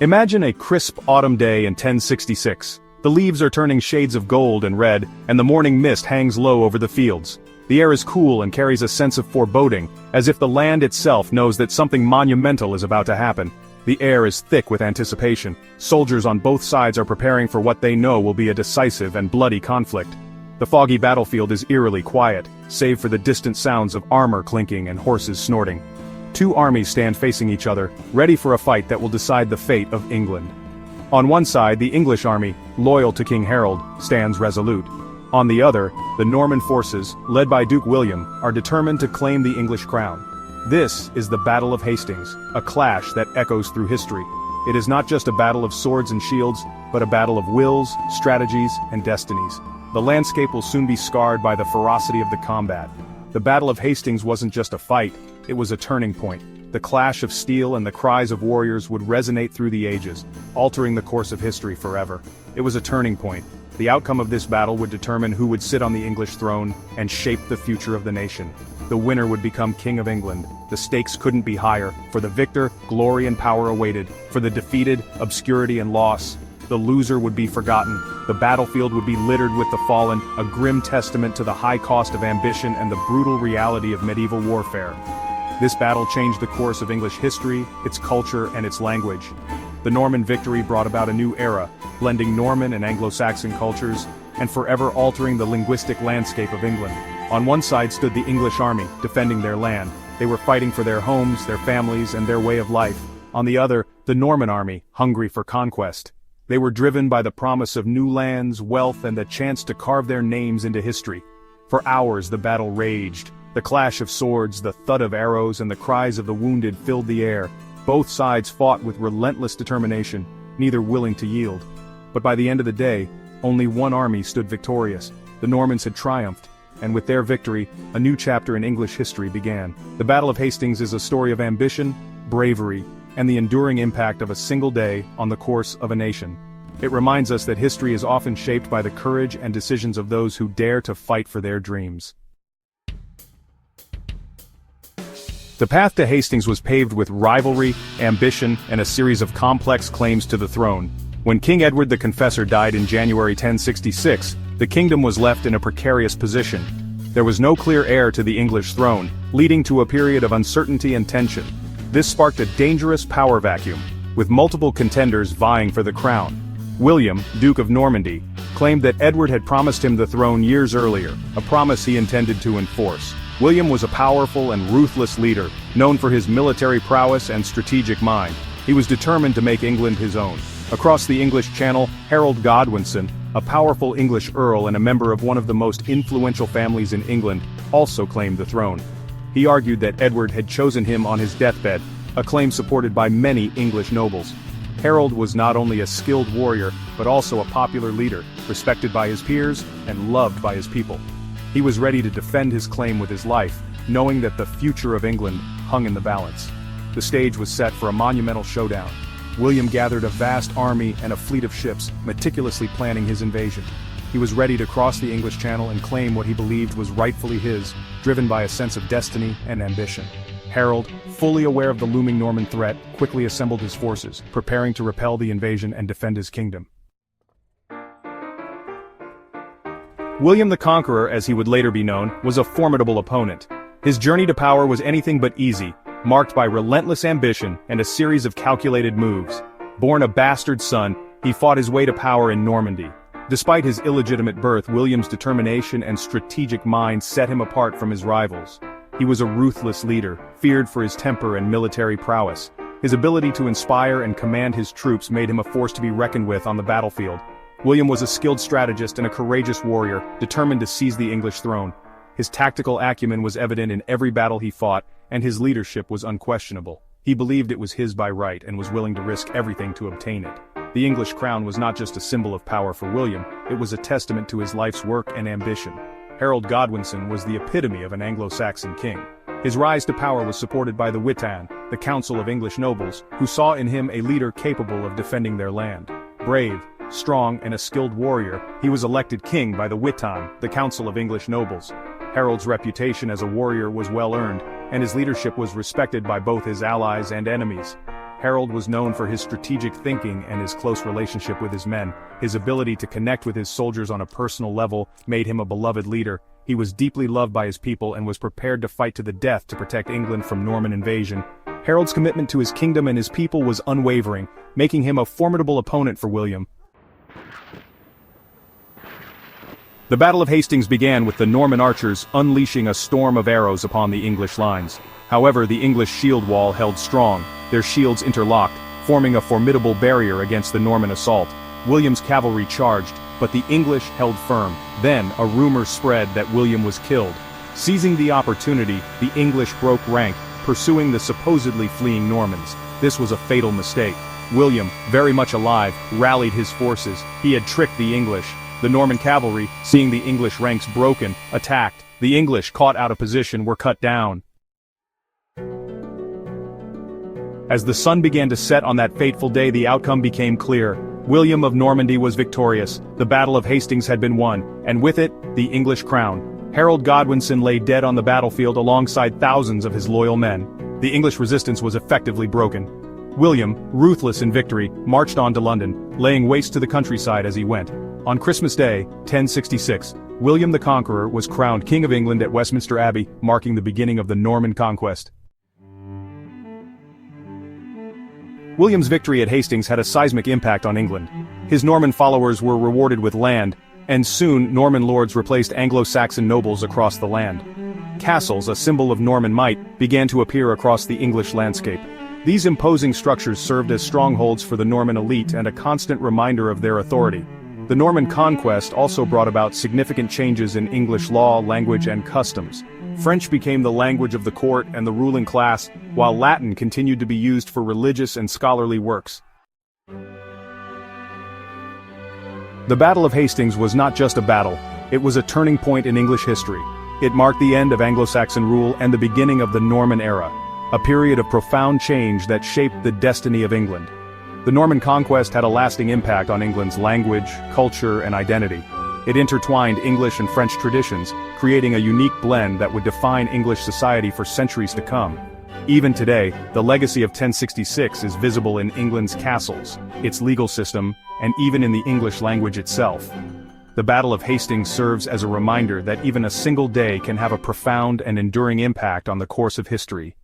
Imagine a crisp autumn day in 1066. The leaves are turning shades of gold and red, and the morning mist hangs low over the fields. The air is cool and carries a sense of foreboding, as if the land itself knows that something monumental is about to happen. The air is thick with anticipation. Soldiers on both sides are preparing for what they know will be a decisive and bloody conflict. The foggy battlefield is eerily quiet, save for the distant sounds of armor clinking and horses snorting. Two armies stand facing each other, ready for a fight that will decide the fate of England. On one side, the English army, loyal to King Harold, stands resolute. On the other, the Norman forces, led by Duke William, are determined to claim the English crown. This is the Battle of Hastings, a clash that echoes through history. It is not just a battle of swords and shields, but a battle of wills, strategies, and destinies. The landscape will soon be scarred by the ferocity of the combat. The Battle of Hastings wasn't just a fight, it was a turning point. The clash of steel and the cries of warriors would resonate through the ages, altering the course of history forever. It was a turning point. The outcome of this battle would determine who would sit on the English throne and shape the future of the nation. The winner would become King of England. The stakes couldn't be higher. For the victor, glory and power awaited. For the defeated, obscurity and loss. The loser would be forgotten. The battlefield would be littered with the fallen, a grim testament to the high cost of ambition and the brutal reality of medieval warfare. This battle changed the course of English history, its culture, and its language. The Norman victory brought about a new era, blending Norman and Anglo-Saxon cultures, and forever altering the linguistic landscape of England. On one side stood the English army, defending their land. They were fighting for their homes, their families, and their way of life. On the other, the Norman army, hungry for conquest. They were driven by the promise of new lands, wealth, and the chance to carve their names into history. For hours the battle raged. The clash of swords, the thud of arrows, and the cries of the wounded filled the air. Both sides fought with relentless determination, neither willing to yield. But by the end of the day, only one army stood victorious. The Normans had triumphed, and with their victory, a new chapter in English history began. The Battle of Hastings is a story of ambition, bravery, and the enduring impact of a single day on the course of a nation. It reminds us that history is often shaped by the courage and decisions of those who dare to fight for their dreams. The path to Hastings was paved with rivalry, ambition, and a series of complex claims to the throne. When King Edward the Confessor died in January 1066, the kingdom was left in a precarious position. There was no clear heir to the English throne, leading to a period of uncertainty and tension. This sparked a dangerous power vacuum, with multiple contenders vying for the crown. William, Duke of Normandy, claimed that Edward had promised him the throne years earlier, a promise he intended to enforce. William was a powerful and ruthless leader, known for his military prowess and strategic mind. He was determined to make England his own. Across the English Channel, Harold Godwinson, a powerful English earl and a member of one of the most influential families in England, also claimed the throne. He argued that Edward had chosen him on his deathbed, a claim supported by many English nobles. Harold was not only a skilled warrior, but also a popular leader, respected by his peers and loved by his people. He was ready to defend his claim with his life, knowing that the future of England hung in the balance. The stage was set for a monumental showdown. William gathered a vast army and a fleet of ships, meticulously planning his invasion. He was ready to cross the English Channel and claim what he believed was rightfully his, driven by a sense of destiny and ambition. Harold, fully aware of the looming Norman threat, quickly assembled his forces, preparing to repel the invasion and defend his kingdom. William the Conqueror, as he would later be known, was a formidable opponent. His journey to power was anything but easy, marked by relentless ambition and a series of calculated moves. Born a bastard son, he fought his way to power in Normandy. Despite his illegitimate birth, William's determination and strategic mind set him apart from his rivals. He was a ruthless leader, feared for his temper and military prowess. His ability to inspire and command his troops made him a force to be reckoned with on the battlefield. William was a skilled strategist and a courageous warrior, determined to seize the English throne. His tactical acumen was evident in every battle he fought, and his leadership was unquestionable. He believed it was his by right and was willing to risk everything to obtain it. The English crown was not just a symbol of power for William, it was a testament to his life's work and ambition. Harold Godwinson was the epitome of an Anglo-Saxon king. His rise to power was supported by the Witan, the council of English nobles, who saw in him a leader capable of defending their land. Brave, strong, and a skilled warrior, he was elected king by the Witan, the council of English nobles. Harold's reputation as a warrior was well earned, and his leadership was respected by both his allies and enemies. Harold was known for his strategic thinking and his close relationship with his men. His ability to connect with his soldiers on a personal level made him a beloved leader. He was deeply loved by his people and was prepared to fight to the death to protect England from Norman invasion. Harold's commitment to his kingdom and his people was unwavering, making him a formidable opponent for William. The Battle of Hastings began with the Norman archers unleashing a storm of arrows upon the English lines. However, the English shield wall held strong, their shields interlocked, forming a formidable barrier against the Norman assault. William's cavalry charged, but the English held firm. Then, a rumor spread that William was killed. Seizing the opportunity, the English broke rank, pursuing the supposedly fleeing Normans. This was a fatal mistake. William, very much alive, rallied his forces. He had tricked the English. The Norman cavalry, seeing the English ranks broken, attacked. The English, caught out of position, were cut down. As the sun began to set on that fateful day, the outcome became clear. William of Normandy was victorious, the Battle of Hastings had been won, and with it, the English crown. Harold Godwinson lay dead on the battlefield alongside thousands of his loyal men. The English resistance was effectively broken. William, ruthless in victory, marched on to London, laying waste to the countryside as he went. On Christmas Day, 1066, William the Conqueror was crowned King of England at Westminster Abbey, marking the beginning of the Norman conquest. William's victory at Hastings had a seismic impact on England. His Norman followers were rewarded with land, and soon Norman lords replaced Anglo-Saxon nobles across the land. Castles, a symbol of Norman might, began to appear across the English landscape. These imposing structures served as strongholds for the Norman elite and a constant reminder of their authority. The Norman conquest also brought about significant changes in English law, language, and customs. French became the language of the court and the ruling class, while Latin continued to be used for religious and scholarly works. The Battle of Hastings was not just a battle, it was a turning point in English history. It marked the end of Anglo-Saxon rule and the beginning of the Norman era, a period of profound change that shaped the destiny of England. The Norman conquest had a lasting impact on England's language, culture, and identity. It intertwined English and French traditions, creating a unique blend that would define English society for centuries to come. Even today, the legacy of 1066 is visible in England's castles, its legal system, and even in the English language itself. The Battle of Hastings serves as a reminder that even a single day can have a profound and enduring impact on the course of history.